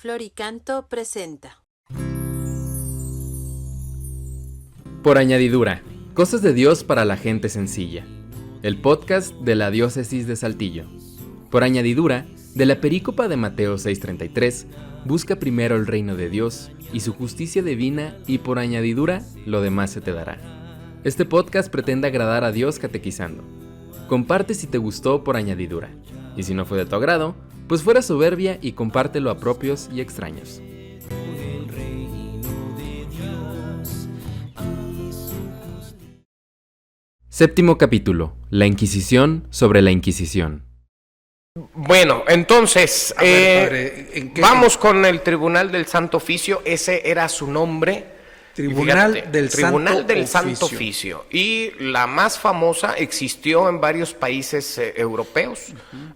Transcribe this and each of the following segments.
Floricanto presenta. Por añadidura, cosas de Dios para la gente sencilla. El podcast de la Diócesis de Saltillo. Por añadidura, de la perícopa de Mateo 6:33, busca primero el reino de Dios y su justicia divina, y por añadidura, lo demás se te dará. Este podcast pretende agradar a Dios catequizando. Comparte si te gustó por añadidura, y si no fue de tu agrado, pues fuera soberbia y compártelo a propios y extraños. Séptimo capítulo. La Inquisición sobre la Inquisición. Bueno, entonces, padre, vamos con el Tribunal del Santo Oficio. Ese era su nombre. Tribunal Fíjate, del Tribunal del Santo Santo Oficio. Y la más famosa existió en varios países europeos,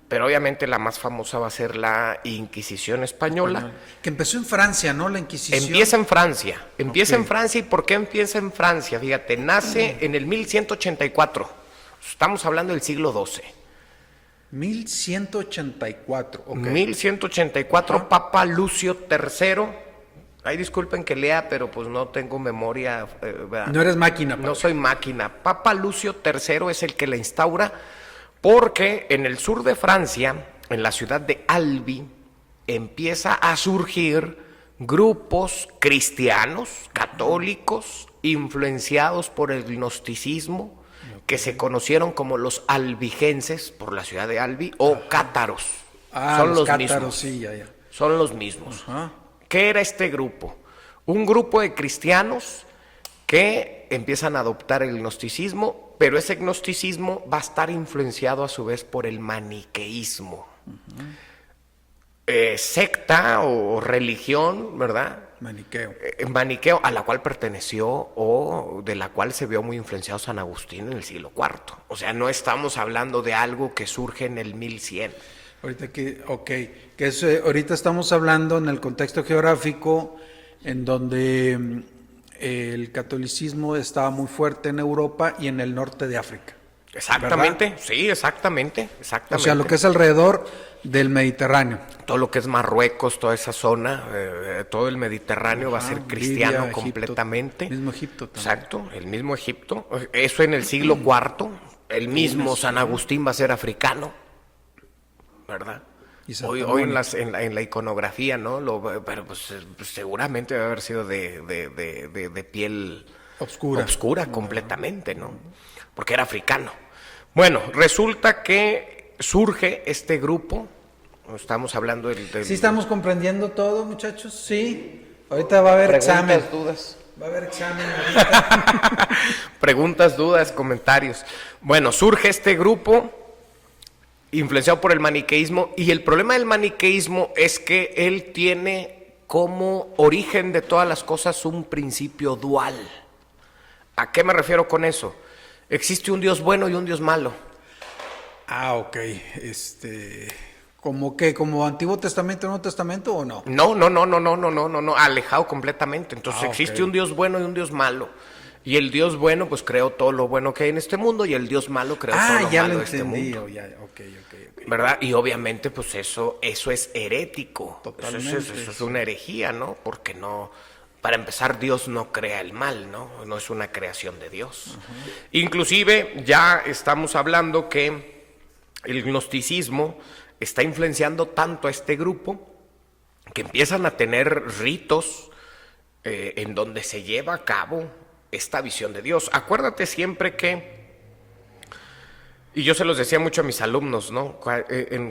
pero obviamente la más famosa va a ser la Inquisición española. Que empezó en Francia, ¿no? La Inquisición. Empieza en Francia. Empieza Ok. en Francia. ¿Y por qué empieza en Francia? Fíjate, nace en el 1184. Estamos hablando del siglo XII. 1184. Ok. 1184, Ajá. Papa Lucio III. Ay, disculpen que lea, pero pues no tengo memoria. ¿Verdad? No eres máquina, No soy máquina. Papa Lucio III es el que la instaura porque en el sur de Francia, en la ciudad de Albi, empieza a surgir grupos cristianos, católicos, influenciados por el gnosticismo, que se conocieron como los albigenses por la ciudad de Albi o cátaros. Son los cátaros, mismos. sí, ya. Son los mismos. Ajá. ¿Qué era este grupo? Un grupo de cristianos que empiezan a adoptar el gnosticismo, pero ese gnosticismo va a estar influenciado a su vez por el maniqueísmo. Secta o religión, ¿verdad? Maniqueo. Maniqueo, a la cual perteneció o de la cual se vio muy influenciado San Agustín en el siglo IV. O sea, no estamos hablando de algo que surge en el 1100. Ahorita estamos hablando en el contexto geográfico en donde el catolicismo estaba muy fuerte en Europa y en el norte de África. Exactamente, ¿verdad? sí, exactamente. O sea, lo que es alrededor del Mediterráneo. Todo lo que es Marruecos, toda esa zona, todo el Mediterráneo va a ser cristiano Libia, Egipto, completamente. mismo Egipto también. Exacto, el mismo Egipto. Eso en el siglo IV. El mismo San Agustín va a ser africano, ¿verdad? Y Santa Hoy en, Mónica. en la iconografía, ¿no? Pero pues seguramente debe haber sido de piel Obscura. completamente, ¿no? Porque era africano. Bueno, resulta que surge este grupo. Estamos hablando del ¿Sí estamos comprendiendo todo, muchachos? Sí. Ahorita va a haber examen. dudas. Va a haber examen ahorita. Preguntas, dudas, comentarios. Bueno, surge este grupo influenciado por el maniqueísmo, y el problema del maniqueísmo es que él tiene como origen de todas las cosas un principio dual. ¿A qué me refiero con eso? Existe un Dios bueno y un Dios malo. Ok. ¿Cómo qué? ¿Como Antiguo Testamento, Nuevo Testamento o no? No, alejado completamente. Entonces existe ok. un Dios bueno y un Dios malo. Y el Dios bueno pues creó todo lo bueno que hay en este mundo, y el Dios malo creó todo lo ya malo lo de este entendí. mundo. Ok. ¿Verdad? Y obviamente pues eso es herético. Totalmente, Eso es sí. una herejía, ¿no? Porque no, para empezar, Dios no crea el mal, ¿no? No es una creación de Dios. Inclusive ya estamos hablando que el gnosticismo está influenciando tanto a este grupo que empiezan a tener ritos en donde se lleva a cabo esta visión de Dios. Acuérdate siempre que, y yo se los decía mucho a mis alumnos, ¿no?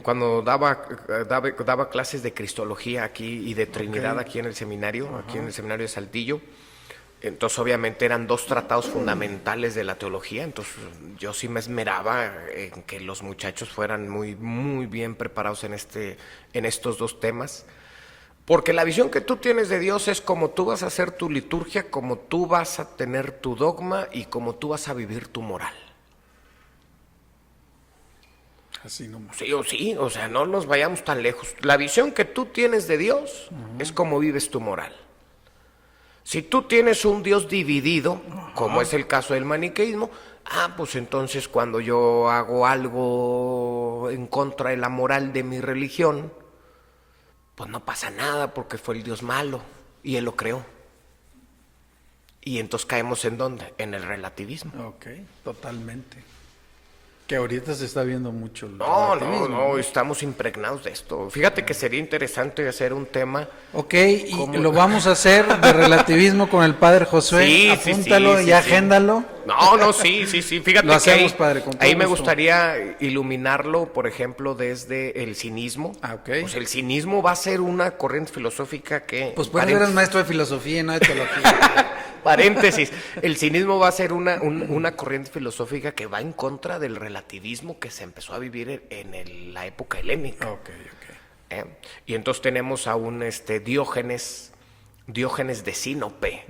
Cuando daba clases de Cristología aquí y de Trinidad aquí en el seminario, aquí en el seminario de Saltillo. Entonces obviamente eran dos tratados fundamentales de la teología. Entonces yo sí me esmeraba en que los muchachos fueran muy, muy bien preparados en estos dos temas. Porque la visión que tú tienes de Dios es como tú vas a hacer tu liturgia, como tú vas a tener tu dogma y como tú vas a vivir tu moral. Así nomás. Sí, o sea, no nos vayamos tan lejos. La visión que tú tienes de Dios es como vives tu moral. Si tú tienes un Dios dividido, como es el caso del maniqueísmo, pues entonces cuando yo hago algo en contra de la moral de mi religión, pues no pasa nada porque fue el Dios malo y Él lo creó. Y entonces caemos ¿en dónde? En el relativismo. Ok, totalmente. Que ahorita se está viendo mucho el No, relativismo. estamos impregnados de esto. Fíjate que sería interesante hacer un tema. Ok, y lo vamos a hacer de relativismo con el padre Josué. Sí, Apúntalo sí, y agéndalo. Sí. Fíjate Lo que hacemos, padre, con todo ahí me gusto. gustaría iluminarlo, por ejemplo, desde el cinismo. Ok. Pues el cinismo va a ser una corriente filosófica que... Pues por eso eres maestro de filosofía y no de teología. Paréntesis, el cinismo va a ser una corriente filosófica que va en contra del relativismo que se empezó a vivir en la época helénica. Ok. Y entonces tenemos a un Diógenes de Sinope.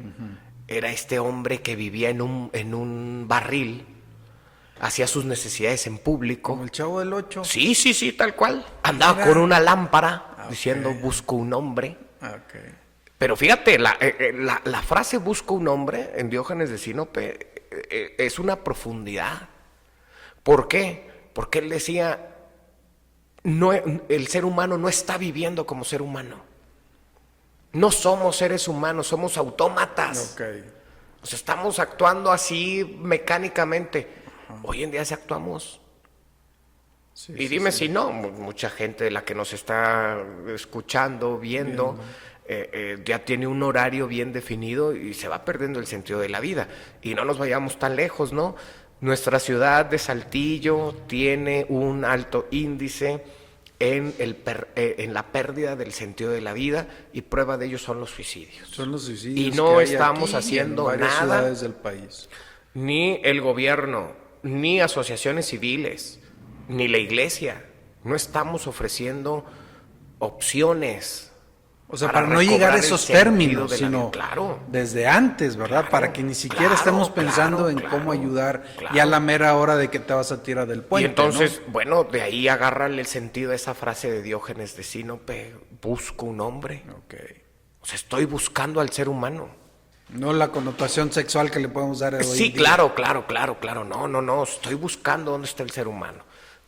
Era este hombre que vivía en un barril, hacía sus necesidades en público. Como el Chavo del Ocho. Sí, tal cual. Andaba Mira. con una lámpara diciendo Ok. busco un hombre. Ok. Pero fíjate, la frase busco un hombre en Diógenes de Sinope es una profundidad. ¿Por qué? Porque él decía, no, el ser humano no está viviendo como ser humano. No somos seres humanos, somos autómatas. Ok. O sea, estamos actuando así mecánicamente. Hoy en día sí actuamos. Sí, Y dime si no, mucha gente de la que nos está escuchando, viendo, ya tiene un horario bien definido y se va perdiendo el sentido de la vida. Y no nos vayamos tan lejos, ¿no? Nuestra ciudad de Saltillo tiene un alto índice en la pérdida del sentido de la vida y prueba de ello son los suicidios. Son los suicidios. Y no que hay estamos aquí haciendo en varias nada. ciudades del país. Ni el gobierno, ni asociaciones civiles, ni la iglesia. No estamos ofreciendo opciones. O sea, para no recobrar llegar a el esos sentido términos, de la sino vida. Claro. desde antes, ¿verdad? Claro, Para que ni siquiera claro, estemos pensando claro, en claro, cómo ayudar claro. ya a la mera hora de que te vas a tirar del puente. Y entonces, bueno, de ahí agárrale el sentido a esa frase de Diógenes de Sinope, busco un hombre. ¿no? Ok. O sea, estoy buscando al ser humano. No la connotación sexual que le podemos dar hoy Sí, en día. claro. No, estoy buscando dónde está el ser humano.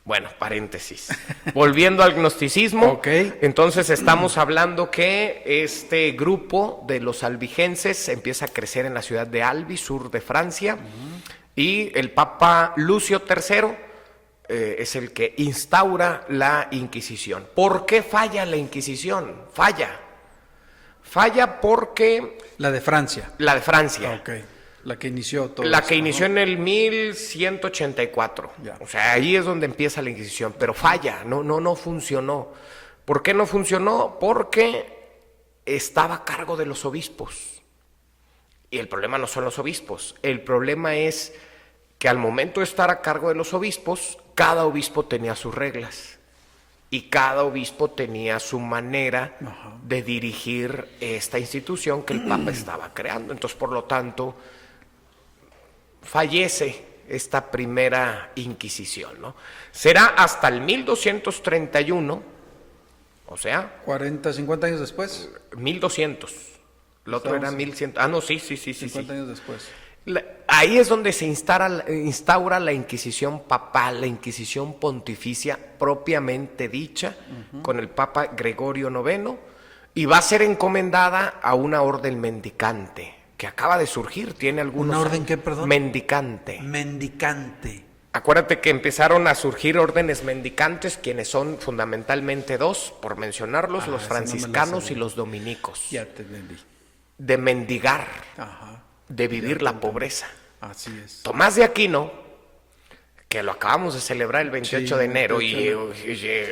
Bueno, paréntesis. Volviendo al gnosticismo, Ok. Entonces estamos hablando que este grupo de los albigenses empieza a crecer en la ciudad de Albi, sur de Francia, y el Papa Lucio III es el que instaura la Inquisición. ¿Por qué falla la Inquisición? Falla porque La de Francia. la de Francia. Ok. La que inició todo. La eso, que ¿no? inició en el 1184. Ya. O sea, ahí es donde empieza la Inquisición, pero falla, no funcionó. ¿Por qué no funcionó? Porque estaba a cargo de los obispos. Y el problema no son los obispos, el problema es que al momento de estar a cargo de los obispos, cada obispo tenía sus reglas. Y cada obispo tenía su manera de dirigir esta institución que el Papa estaba creando. Entonces, por lo tanto, fallece esta primera Inquisición, ¿no? Será hasta el 1231, o sea, 40, 50 años después. 1200. El otro era Estamos- 1100. Ah, no, sí. 50 años después. Ahí es donde se instaura la Inquisición papal, la Inquisición pontificia propiamente dicha, con el Papa Gregorio IX, y va a ser encomendada a una orden mendicante, que acaba de surgir, tiene algunos ¿Una orden años. qué, perdón? Mendicante. Mendicante. Acuérdate que empezaron a surgir órdenes mendicantes, quienes son fundamentalmente dos, por mencionarlos, los esa no me la franciscanos sabía. y los dominicos. Ya te entendí. De mendigar, Ajá. de vivir la pobreza. Así es. Tomás de Aquino, que lo acabamos de celebrar el 28 Sí, de enero, 28 y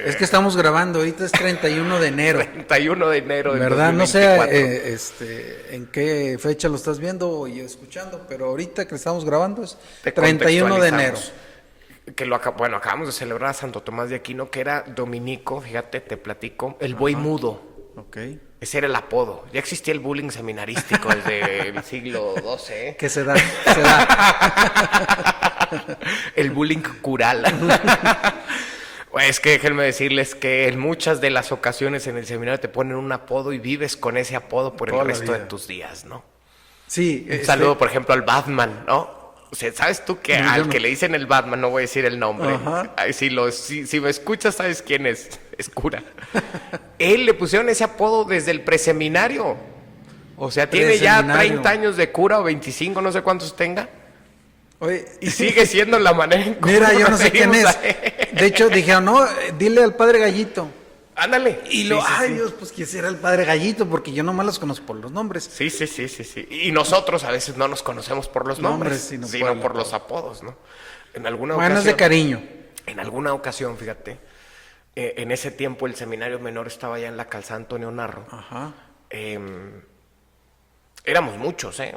Es que estamos grabando, ahorita es 31 de enero. 31 de enero del ¿Verdad? No 2024. sé en qué fecha lo estás viendo y escuchando, pero ahorita que estamos grabando es Te 31 de enero. contextualizamos. Que bueno, acabamos de celebrar a Santo Tomás de Aquino, que era dominico, fíjate, te platico, el buey mudo. Ok. Ese era el apodo. Ya existía el bullying seminarístico desde el siglo XII, ¿eh? ¿Qué se da? Se da. El bullying cural. Pues es que déjenme decirles que en muchas de las ocasiones en el seminario te ponen un apodo y vives con ese apodo por el Toda la resto de vida. tus días, ¿no? Sí. Un saludo, por ejemplo, al Batman, ¿no? O sea, ¿sabes tú que No, yo al no. que le dicen el Batman, no voy a decir el nombre? Ajá. Ay, si me escuchas, sabes quién es. Es cura. Él le pusieron ese apodo desde el preseminario. O sea, tiene ya Preseminario. 30 años de cura o 25, no sé cuántos tenga. Oye, Y sigue siendo la manera en cómo mira, yo nos no sé quién referimos es. a él. De hecho, dijeron, no, dile al padre Gallito. Ándale. Y ay Dios, pues quién será el padre Gallito, porque yo nomás los conozco por los nombres. Sí. Y nosotros a veces no nos conocemos por los nombres, Sino sino por por los apodos, ¿no? En alguna Bueno, es de ocasión, cariño. en alguna ocasión, fíjate, en ese tiempo el seminario menor estaba ya en la calzada Antonio Narro. Ajá. Éramos muchos, ¿eh?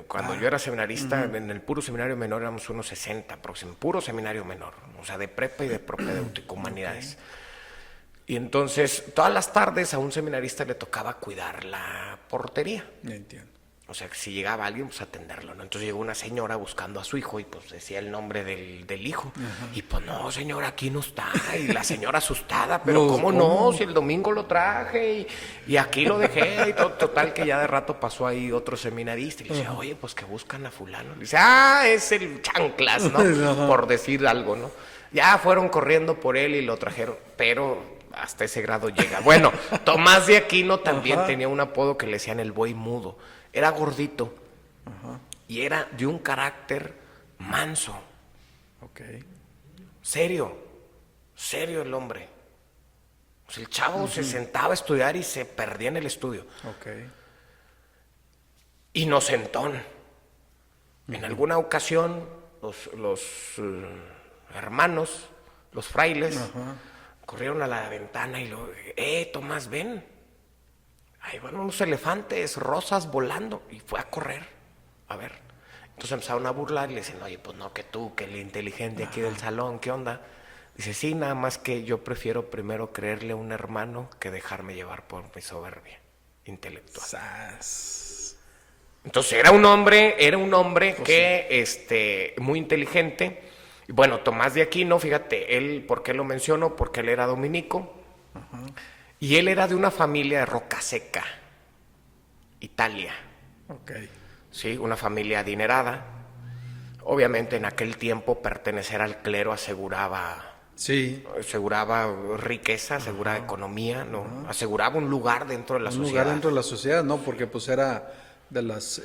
Cuando yo era seminarista, en el puro seminario menor éramos unos 60 aproximadamente, puro seminario menor, o sea, de prepa y de propedéutico, humanidades. Y entonces, todas las tardes a un seminarista le tocaba cuidar la portería. Ya entiendo. O sea, que si llegaba alguien, pues atenderlo, ¿no? Entonces llegó una señora buscando a su hijo y pues decía el nombre del hijo. Y pues no, señora, aquí no está. Y la señora asustada, pero No, ¿cómo ¿cómo? no? Si el domingo lo traje y aquí lo dejé y todo. Total que ya de rato pasó ahí otro seminarista y le decía, oye, pues que buscan a fulano. Le dice, es el chanclas, ¿no? Ajá. Por decir algo, ¿no? Ya fueron corriendo por él y lo trajeron, pero hasta ese grado llega. Bueno, Tomás de Aquino también tenía un apodo que le decían el buey mudo. Era gordito y era de un carácter manso, Ok. serio el hombre. O sea, el chavo se sentaba a estudiar y se perdía en el estudio. Ok. Inocentón. En alguna ocasión los hermanos, los frailes, corrieron a la ventana y lo, Tomás, ven. Ahí van unos elefantes rosas volando. Y fue a correr, a ver. Entonces empezaron a burlar y le dicen, oye, pues no, que tú, que el inteligente aquí del salón, ¿qué onda? Dice, sí, nada más que yo prefiero primero creerle a un hermano que dejarme llevar por mi soberbia intelectual. Sas. Entonces era un hombre que, muy inteligente. Y bueno, Tomás de Aquino, fíjate, él, ¿por qué lo menciono? Porque él era dominico. Y él era de una familia de Rocaseca, Italia. Ok. Sí, una familia adinerada. Obviamente en aquel tiempo pertenecer al clero aseguraba Sí. riqueza, aseguraba economía, ¿no? Aseguraba un lugar dentro de la Un sociedad. lugar dentro de la sociedad, ¿no? Porque pues era de las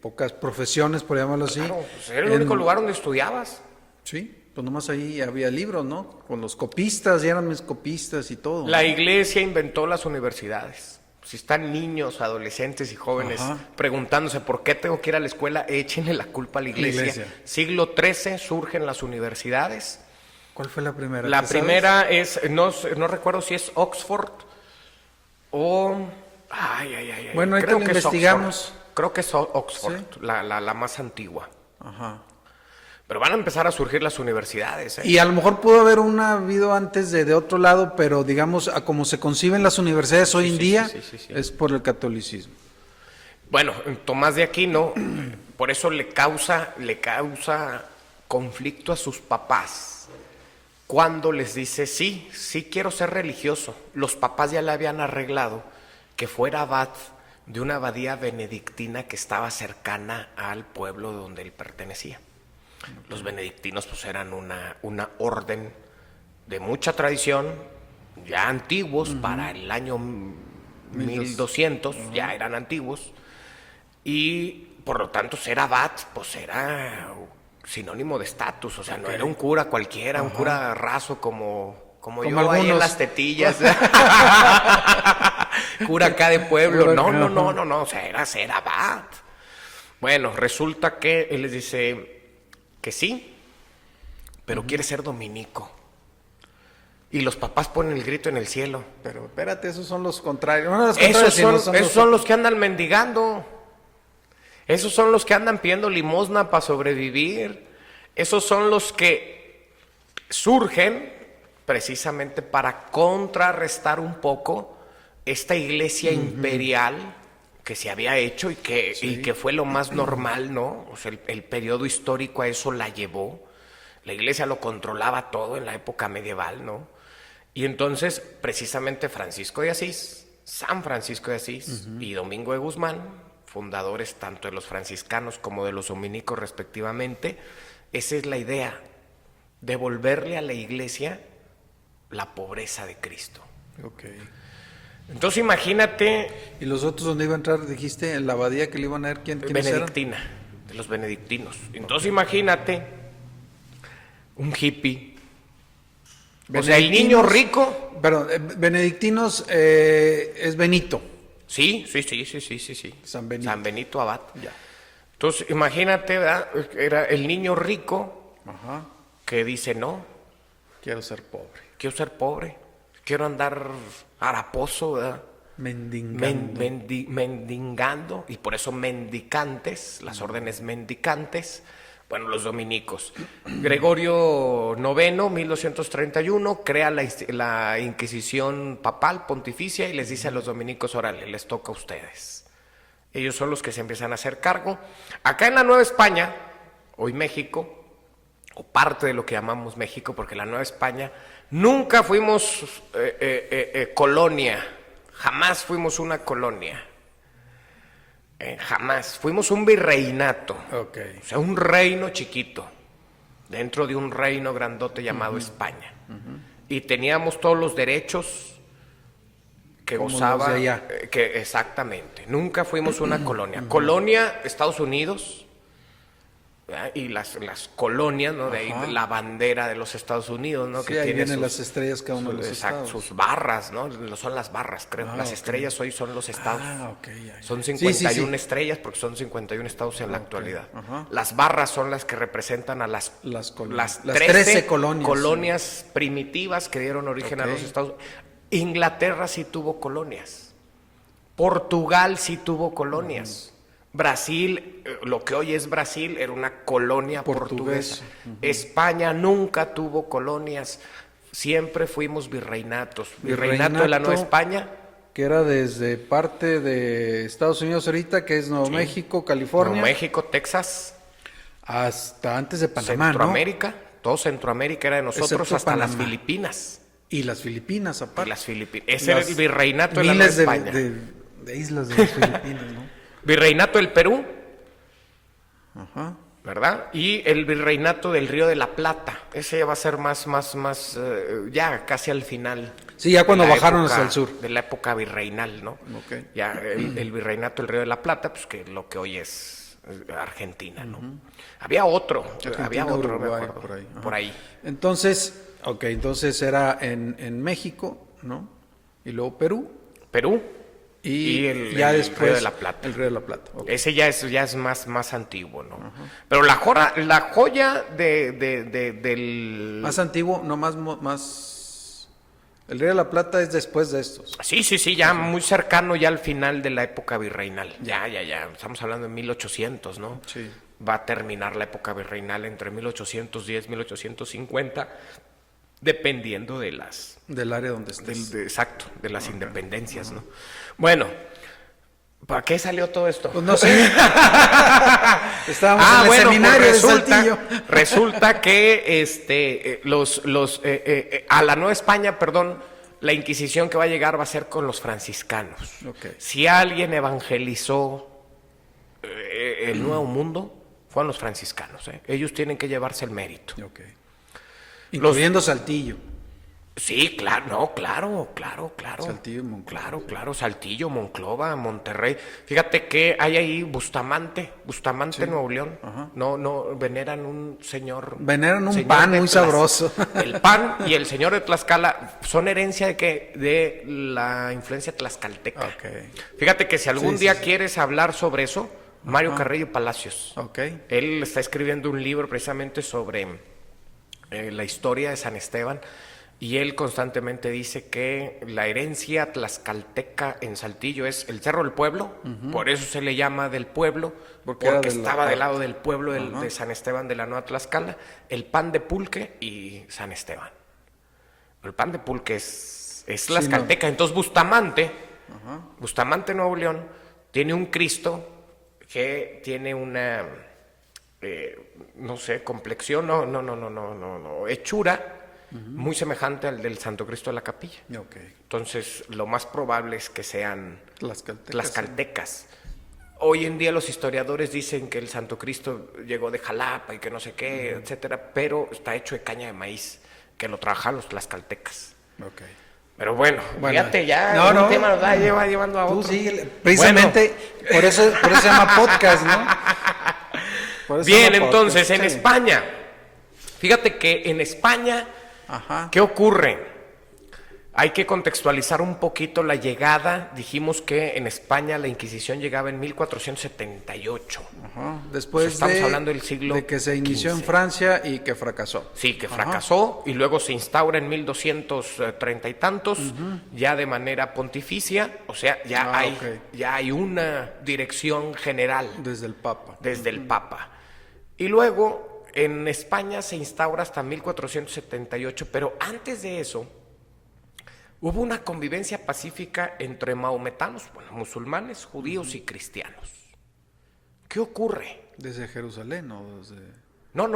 pocas profesiones, por llamarlo así. Claro, pues era el único lugar donde estudiabas. Sí, pues nomás ahí había libros, ¿no? Con los copistas, ya eran mis copistas y todo. La iglesia inventó las universidades. Si están niños, adolescentes y jóvenes preguntándose por qué tengo que ir a la escuela, échenle la culpa a la iglesia. Siglo XIII surgen las universidades. ¿Cuál fue la primera? La ¿Tú sabes? primera es, no recuerdo si es Oxford o... Bueno, ahorita creo lo que es investigamos. Oxford. Creo que es Oxford, Sí. la más antigua. Ajá. Pero van a empezar a surgir las universidades. Y a lo mejor pudo haber habido antes de otro lado, pero digamos, a como se conciben las universidades hoy en día, sí. es por el catolicismo. Bueno, Tomás de Aquino, por eso le causa conflicto a sus papás cuando les dice, sí quiero ser religioso. Los papás ya le habían arreglado que fuera abad de una abadía benedictina que estaba cercana al pueblo donde él pertenecía. Los benedictinos pues eran una orden de mucha tradición, ya antiguos, para el año 1200, ya eran antiguos, y por lo tanto ser abad pues era sinónimo de estatus, o sea, no era un cura cualquiera, un cura raso como yo algunos. ahí en las tetillas, cura acá de pueblo, no, o sea, era ser abad. Bueno, resulta que él les dice que sí, pero quiere ser dominico. Y los papás ponen el grito en el cielo. Pero espérate, esos son los contrarios. No, los contrarios, Esos son los que andan mendigando. Esos son los que andan pidiendo limosna para sobrevivir. Esos son los que surgen precisamente para contrarrestar un poco esta iglesia imperial que se había hecho y que fue lo más normal, ¿no? O sea, el periodo histórico a eso la llevó. La iglesia lo controlaba todo en la época medieval, ¿no? Y entonces, precisamente Francisco de Asís, San Francisco de Asís y Domingo de Guzmán fundadores tanto de los franciscanos como de los dominicos respectivamente. Esa es la idea, devolverle a la iglesia la pobreza de Cristo. Ok. Entonces imagínate, ¿Y los otros donde iba a entrar, dijiste, en la abadía que le iban a ver quiénes eran? benedictina, de los benedictinos. Entonces imagínate un hippie, o sea, el niño rico. Perdón, benedictinos es Benito. Sí. San Benito. San Benito Abad. Ya. Entonces imagínate, ¿verdad? Era el niño rico Ajá. que dice, no, Quiero ser pobre. quiero ser pobre, quiero andar haraposo, ¿verdad? Mendigando. Mendigando, y por eso mendicantes, las órdenes mendicantes, bueno, los dominicos. Gregorio IX, 1231, crea la Inquisición papal, pontificia, y les dice a los dominicos, órale, les toca a ustedes. Ellos son los que se empiezan a hacer cargo. Acá en la Nueva España, hoy México, o parte de lo que llamamos México, porque la Nueva España nunca fuimos colonia, jamás fuimos una colonia, jamás, fuimos un virreinato, Ok. o sea, un reino chiquito, dentro de un reino grandote llamado España, y teníamos todos los derechos que Como los gozaba, de allá. exactamente, nunca fuimos una colonia. Colonia, Estados Unidos, ¿verdad? Y las colonias, ¿no? De Ajá. ahí la bandera de los Estados Unidos, ¿no? Sí, Que ahí tiene vienen las estrellas cada uno de los exacto, estados. sus barras, ¿no? Son las barras, creo. Ah, Las ok. estrellas hoy son los estados. Ah, ok, ya. Son Sí, 51 sí. estrellas porque son 51 estados en la Ok, actualidad. ajá. Las barras son las que representan a las Las colonias. las Las 13 colonias. colonias primitivas que dieron origen a Ok. los Estados Unidos. Inglaterra sí tuvo colonias. Portugal sí tuvo colonias. Brasil, lo que hoy es Brasil, era una colonia Portugués. portuguesa. España nunca tuvo colonias. Siempre fuimos virreinatos. Virreinato de la Nueva España. Que era desde parte de Estados Unidos ahorita, que es Nuevo México, California, Nuevo México, Texas, hasta antes de Panamá, ¿no? Centroamérica. Todo Centroamérica era de nosotros, Excepto hasta las Panamá. Filipinas. Y las Filipinas, Y aparte. las Filipinas. Ese era el virreinato de la Nueva miles España. de islas de las Filipinas, ¿no? Virreinato del Perú, Ajá. ¿verdad? Y el virreinato del Río de la Plata. Ese ya va a ser más, ya casi al final. Sí, ya cuando de la bajaron época- hacia el sur. De la época virreinal, ¿no? Ok. Ya el virreinato del Río de la Plata, pues que lo que hoy es Argentina, ¿no? Había otro, Argentina, no me Uruguay, acuerdo. por ahí. Ajá. Por ahí. Entonces, entonces era en México, ¿no? Y luego Perú. Perú. Y, el ya Río después de la Plata. el Río de la Plata. Ok. Ese ya es más antiguo, ¿no? Pero la joya del... Más antiguo, no más. El Río de la Plata es después de estos. Sí, ya muy cercano ya al final de la época virreinal. Ya. Estamos hablando de 1800, ¿no? Sí. Va a terminar la época virreinal entre 1810 y 1850, dependiendo de las... Del área donde estés. exacto, de las independencias, ¿no? Bueno, ¿para qué salió todo esto? Pues no sé. Estábamos en el bueno, seminario pues de Saltillo. resulta que a la Nueva España, perdón, la Inquisición que va a llegar va a ser con los franciscanos. Ok. Si alguien evangelizó el Nuevo Mundo, fueron los franciscanos. Ellos tienen que llevarse el mérito. Ok. Incluyendo Saltillo. Sí, claro, no, claro. Saltillo y Monclova. Claro, Saltillo, Monclova, Monterrey. Fíjate que hay ahí Bustamante, Nuevo León. Ajá. No, veneran un señor. Veneran un señor pan de muy sabroso. El pan y el señor de Tlaxcala son herencia de la influencia tlaxcalteca. Ok. Fíjate que si algún Sí, día sí. quieres hablar sobre eso, Mario Carrillo Palacios. Ok. Él está escribiendo un libro precisamente sobre la historia de San Esteban, y él constantemente dice que la herencia tlaxcalteca en Saltillo es el Cerro del Pueblo, por eso se le llama del pueblo, Porque era porque de la estaba parte. del lado del pueblo Ajá. de San Esteban de la Nueva Tlaxcala, el pan de pulque y San Esteban. El pan de pulque es tlaxcalteca, entonces Bustamante, Nuevo León, tiene un Cristo que tiene una, no sé, complexión, hechura muy semejante al del Santo Cristo de la Capilla. Ok. Entonces, lo más probable es que sean Tlaxcaltecas. tlaxcaltecas. Hoy en día los historiadores dicen que el Santo Cristo llegó de Jalapa y que no sé qué, etcétera, pero está hecho de caña de maíz, que lo trabajan los tlaxcaltecas. Ok. Pero bueno, Bueno, fíjate, ya no, un tema nos va llevando a Tú otro. síguele. Precisamente por eso se llama podcast, ¿no? Por eso se Bien, llama entonces, podcast. en Sí. España, fíjate que en España, Ajá. ¿qué ocurre? Hay que contextualizar un poquito la llegada. Dijimos que en España la Inquisición llegaba en 1478. Ajá. Después Estamos hablando del siglo de que se inició en XV. Francia y que fracasó. Sí, que Ajá. fracasó y luego se instaura en 1230 y tantos, ya de manera pontificia, o sea, Ok. ya hay una dirección general Desde el Papa. desde el Papa. Y luego en España se instaura hasta 1478, pero antes de eso hubo una convivencia pacífica entre maometanos, bueno, musulmanes, judíos y cristianos. ¿Qué ocurre? Desde Jerusalén o desde... No.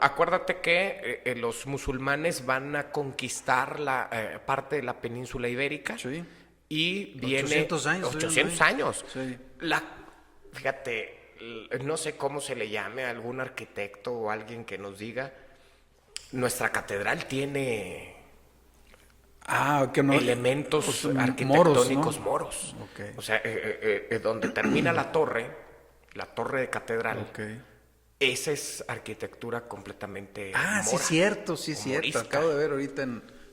Acuérdate que los musulmanes van a conquistar la parte de la península ibérica. Sí. Y viene 800 años. 800 años. Sí. Fíjate, no sé cómo se le llame a algún arquitecto o alguien que nos diga, nuestra catedral tiene que no... elementos pues, arquitectónicos ¿no? moros. Ok. O sea, donde termina la torre de catedral, Ok. esa es arquitectura completamente Sí, mora, cierto, o cierto. morisca. Acabo de ver ahorita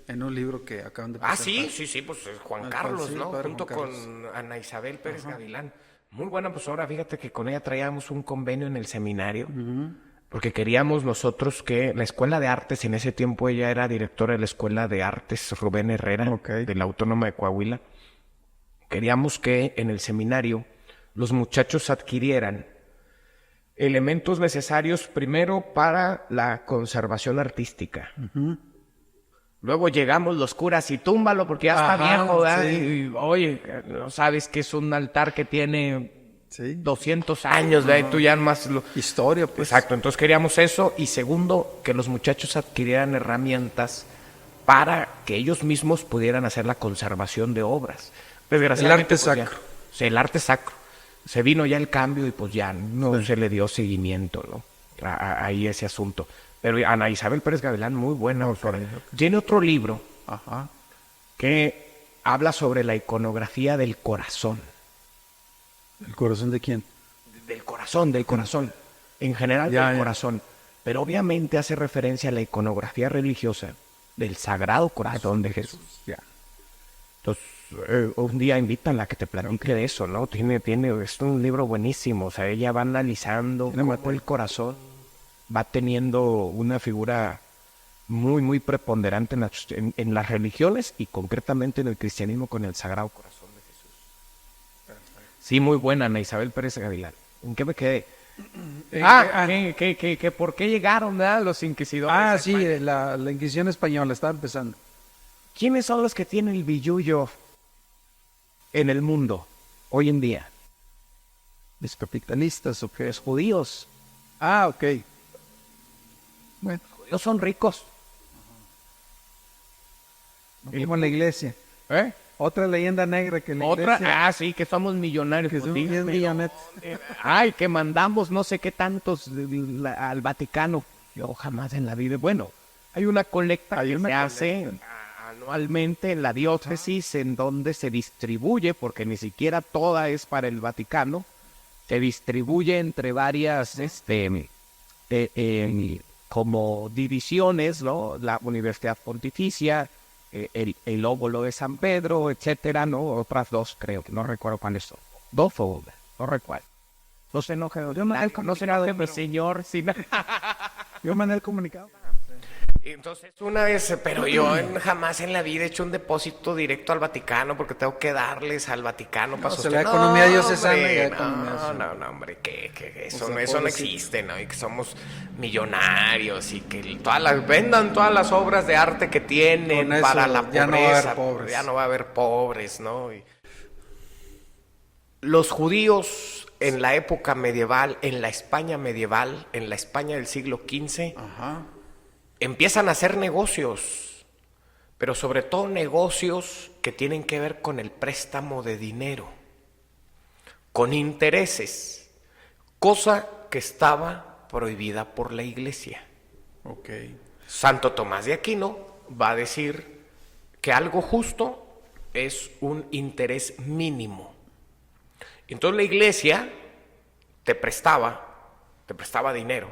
en un libro que acaban de presentar. Sí, pues Juan Ah, Carlos, sí, ¿no? padre Junto Juan Carlos. con Ana Isabel Pérez Gavilán. Muy buena, pues ahora fíjate que con ella traíamos un convenio en el seminario, porque queríamos nosotros que la Escuela de Artes, en ese tiempo ella era directora de la Escuela de Artes Rubén Herrera, Ok. de la Autónoma de Coahuila. Queríamos que en el seminario los muchachos adquirieran elementos necesarios primero para la conservación artística. Luego llegamos los curas y túmbalo porque ya está Ajá, viejo, ¿verdad? sí. Y, oye, no sabes que es un altar que tiene Sí. 200 años, ¿verdad? Y tú ya más lo... Historia, pues. Exacto, entonces queríamos eso. Y segundo, que los muchachos adquirieran herramientas para que ellos mismos pudieran hacer la conservación de obras. Desgraciadamente, El arte pues, ya- sacro. sí, el arte sacro. Se vino ya el cambio y pues ya no se le dio seguimiento, ¿no? Ahí ese asunto. Pero Ana Isabel Pérez Gavilán, muy buena autora. Tiene otro libro Ajá. que habla sobre la iconografía del corazón. ¿El corazón de quién? Del corazón. En general Ya, del ya. corazón. Pero obviamente hace referencia a la iconografía religiosa del Sagrado Corazón de Jesús. Ya. Entonces, un día invítanla a que te platique de eso, ¿no? Es un libro buenísimo. O sea, ella va analizando Tiene cómo material. el corazón va teniendo una figura muy, muy preponderante en las religiones y concretamente en el cristianismo con el Sagrado Corazón de Jesús. Sí, muy buena, Ana Isabel Pérez Gavilán. ¿En qué me quedé? Que ¿por qué llegaron los inquisidores? a Sí, España? la Inquisición española estaba empezando. ¿Quiénes son los que tienen el billullo en el mundo hoy en día? ¿Los capitalistas o qué? Los judíos. Ok. Bueno, Los judíos son ricos. como en la iglesia. ¿Eh? Otra leyenda negra que la Otra, iglesia... sí, que somos millonarios. que pues, son dígame, 10 millones. Ay, que mandamos no sé qué tantos al Vaticano. Yo jamás en la vida. Bueno, hay una colecta que se hace anualmente en la diócesis en donde se distribuye, porque ni siquiera toda es para el Vaticano, se distribuye entre varias como divisiones, ¿no? La Universidad Pontificia, el óvulo de San Pedro, etcétera, ¿no? Otras dos, creo, no recuerdo cuáles son. Dos o una, no recuerdo. No se enoje, no se enoje, mi señor. Sí, no. Yo mandé el comunicado. Entonces, una vez, pero yo jamás en la vida he hecho un depósito directo al Vaticano porque tengo que darles al Vaticano para se la economía diocesana y la economía No, hombre, que eso, O sea, eso no pobrecito. existe, ¿no? Y que somos millonarios y que vendan todas las obras de arte que tienen Con eso para la ya no va a haber pobreza. pobres. Ya no va a haber pobres, ¿no? Los judíos en la época medieval, en la España medieval, en la España del siglo XV, Ajá. empiezan a hacer negocios, pero sobre todo negocios que tienen que ver con el préstamo de dinero. con intereses, cosa que estaba prohibida por la Iglesia. Ok. Santo Tomás de Aquino va a decir que algo justo es un interés mínimo. Entonces la Iglesia te prestaba dinero.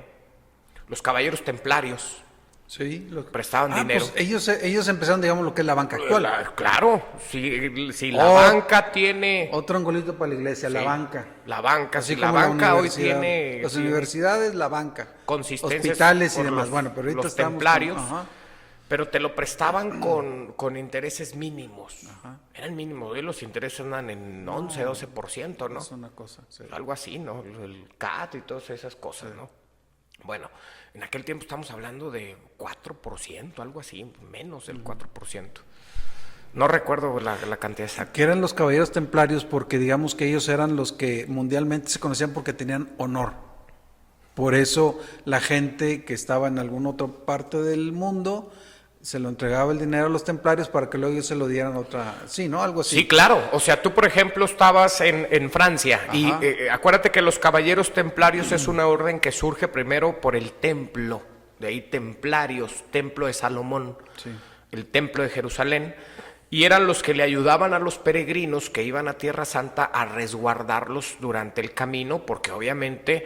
Los caballeros templarios Sí, prestaban dinero. Pues ellos empezaron, digamos, lo que es la banca actual. Claro, si la banca tiene... Otro angolito para la iglesia, la Sí, banca. La banca, Así si la como banca hoy universidad. tiene... Las universidades, la banca. Consistencias Hospitales y por demás. los- Bueno, pero ahorita los estamos templarios, ajá. pero te lo prestaban con intereses mínimos. Eran mínimos, hoy los intereses andan en 11, 12%, ¿no? Es una cosa. Sí. Algo así, ¿no? El CAT y todas esas cosas, ¿no? Bueno, en aquel tiempo estamos hablando de 4%, algo así, menos del 4%. No recuerdo la cantidad exacta. Que eran los caballeros templarios porque digamos que ellos eran los que mundialmente se conocían porque tenían honor. Por eso la gente que estaba en alguna otra parte del mundo se lo entregaba el dinero a los templarios para que luego ellos se lo dieran a otra... Sí, ¿no? Algo así. Sí, claro. O sea, tú, por ejemplo, estabas en Francia y Ajá. acuérdate que los caballeros templarios es una orden que surge primero por el templo. De ahí templarios, templo de Salomón, Sí. el templo de Jerusalén. Y eran los que le ayudaban a los peregrinos que iban a Tierra Santa a resguardarlos durante el camino, porque obviamente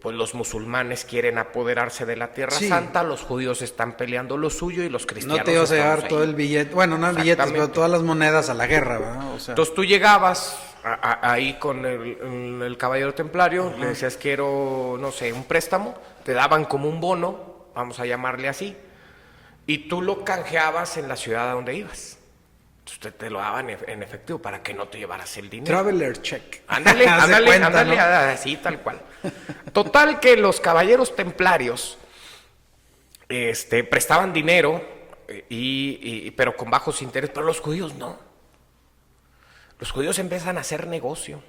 pues los musulmanes quieren apoderarse de la Tierra Sí. Santa, los judíos están peleando lo suyo y los cristianos No te ibas a llevar estamos todo ahí. el billete, bueno, no billetes, pero Exactamente. todas las monedas a la guerra, ¿verdad? O sea, Entonces tú llegabas ahí con el caballero templario, le decías quiero, no sé, un préstamo, te daban como un bono, vamos a llamarle así, y tú lo canjeabas en la ciudad a donde ibas. Entonces te lo daban en efectivo para que no te llevaras el dinero. traveler check. Ándale, Haz de ándale, cuenta, ándale, ¿no? así tal cual. Total que los caballeros templarios prestaban dinero, pero con bajos intereses, pero los judíos no. Los judíos empiezan a hacer negocio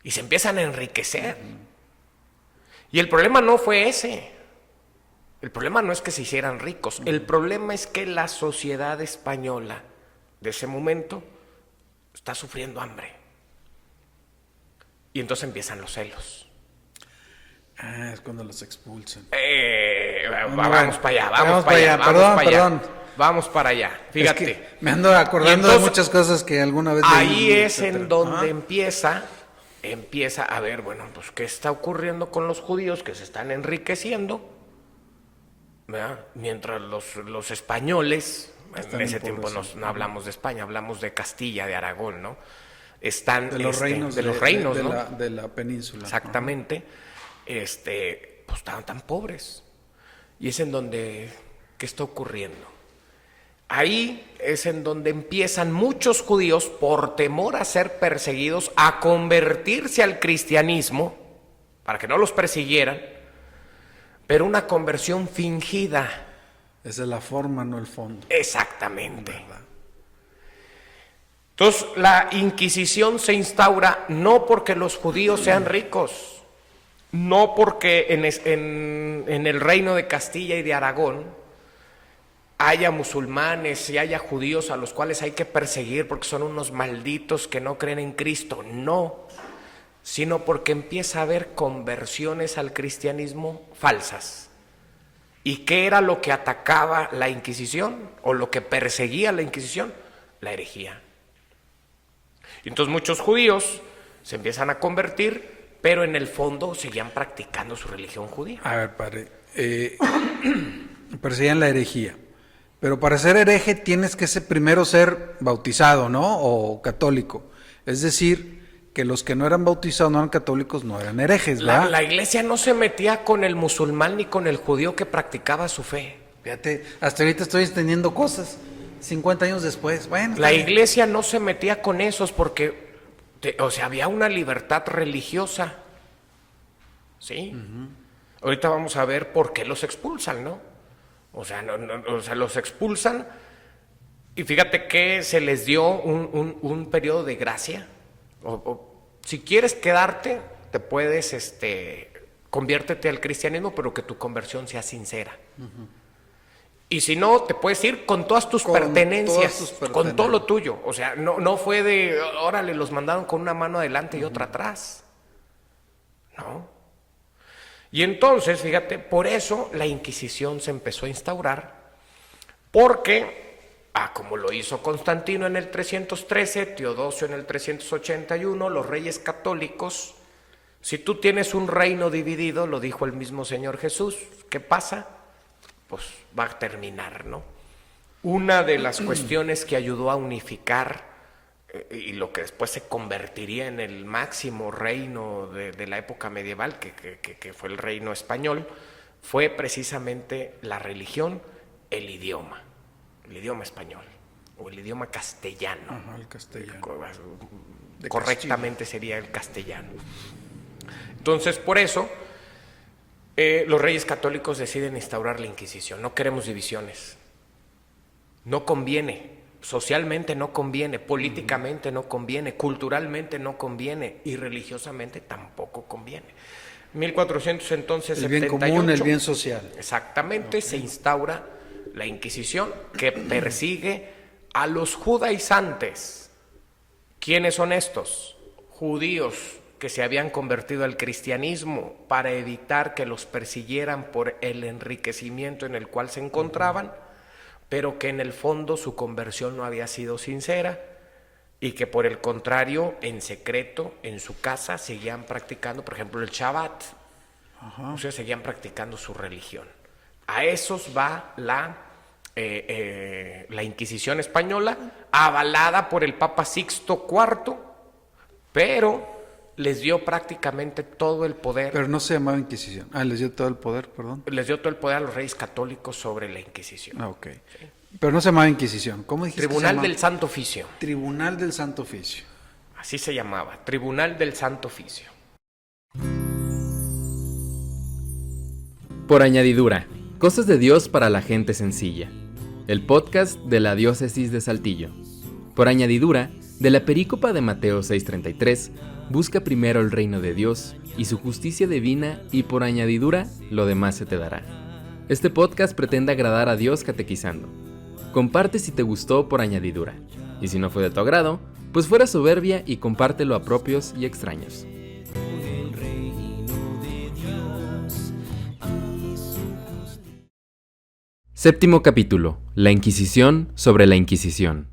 y se empiezan a enriquecer. Y el problema no fue ese. El problema no es que se hicieran ricos. El problema es que la sociedad española de ese momento está sufriendo hambre. Y entonces empiezan los celos. Ah, es cuando los expulsan. Vamos para allá, vamos Vamos para allá, para allá, vamos para allá. perdón. Vamos para allá. Fíjate. Es que me ando acordando Y entonces, de muchas cosas que alguna vez ahí leí, es etcétera. en donde Ajá. empieza a ver, bueno, pues qué está ocurriendo con los judíos que se están enriqueciendo, ¿verdad? Mientras los españoles, Están en ese tiempo empobreciendo. no hablamos de España, hablamos de Castilla, de Aragón, ¿no? Están De los reinos, de los reinos, de ¿no? de la península. Exactamente, pues estaban tan pobres. Y es en donde, ¿qué está ocurriendo? Ahí es en donde empiezan muchos judíos, por temor a ser perseguidos, a convertirse al cristianismo, para que no los persiguieran, pero una conversión fingida. Esa es la forma, no el fondo. Exactamente. ¿Verdad? Entonces, la Inquisición se instaura no porque los judíos sean ricos, no porque en el reino de Castilla y de Aragón haya musulmanes y haya judíos a los cuales hay que perseguir porque son unos malditos que no creen en Cristo, no, sino porque empieza a haber conversiones al cristianismo falsas. ¿Y qué era lo que atacaba la Inquisición o lo que perseguía la Inquisición? La herejía. Y entonces muchos judíos se empiezan a convertir, pero en el fondo seguían practicando su religión judía. A ver, padre, perseguían la herejía. Pero para ser hereje tienes que primero ser bautizado, ¿no? O católico. Es decir, que los que no eran bautizados, no eran católicos, no eran herejes, ¿verdad? La iglesia no se metía con el musulmán ni con el judío que practicaba su fe. Fíjate, hasta ahorita estoy entendiendo cosas. 50 años después, bueno. La está bien. iglesia no se metía con esos porque, había una libertad religiosa. ¿Sí? Ahorita vamos a ver por qué los expulsan, ¿no? O sea, los expulsan y fíjate que se les dio un periodo de gracia. Si quieres quedarte, te puedes, conviértete al cristianismo, pero que tu conversión sea sincera. Y si no, te puedes ir con todas tus Con pertenencias, todas tus con pertenencias. todo lo tuyo. O sea, no fue de, órale, los mandaron con una mano adelante y otra atrás. No. Y entonces, fíjate, por eso la Inquisición se empezó a instaurar, porque, como lo hizo Constantino en el 313, Teodosio en el 381, los reyes católicos, si tú tienes un reino dividido, lo dijo el mismo Señor Jesús, ¿qué pasa? Pues va a terminar, ¿no? Una de las cuestiones que ayudó a unificar y lo que después se convertiría en el máximo reino de la época medieval, que fue el reino español, fue precisamente la religión, el idioma español o el idioma castellano. Ajá, el castellano. Correctamente sería el castellano. Entonces, por eso, los reyes católicos deciden instaurar la Inquisición. No queremos divisiones. No conviene. Socialmente no conviene. Políticamente no conviene. Culturalmente no conviene. Y religiosamente tampoco conviene. 1400 entonces, El bien 78, común, el bien social. exactamente, se instaura la Inquisición, que persigue a los judaizantes. ¿Quiénes son estos? Judíos que se habían convertido al cristianismo para evitar que los persiguieran por el enriquecimiento en el cual se encontraban, pero que en el fondo su conversión no había sido sincera y que por el contrario, en secreto, en su casa, seguían practicando, por ejemplo, el Shabbat. O sea, seguían practicando su religión. A esos va la Inquisición española, avalada por el Papa Sixto IV, pero les dio prácticamente todo el poder. Pero no se llamaba Inquisición. Les dio todo el poder, perdón. Les dio todo el poder a los reyes católicos sobre la Inquisición. Ok. Sí. Pero no se llamaba Inquisición. ¿Cómo dijiste? Tribunal del Santo Oficio. Tribunal del Santo Oficio. Así se llamaba, Tribunal del Santo Oficio. Por añadidura, cosas de Dios para la gente sencilla. El podcast de la Diócesis de Saltillo. Por añadidura, de la perícopa de Mateo 6:33, busca primero el reino de Dios y su justicia divina, y por añadidura, lo demás se te dará. Este podcast pretende agradar a Dios catequizando. Comparte si te gustó por añadidura, y si no fue de tu agrado, pues fuera soberbia y compártelo a propios y extraños. Séptimo capítulo, la Inquisición sobre la Inquisición.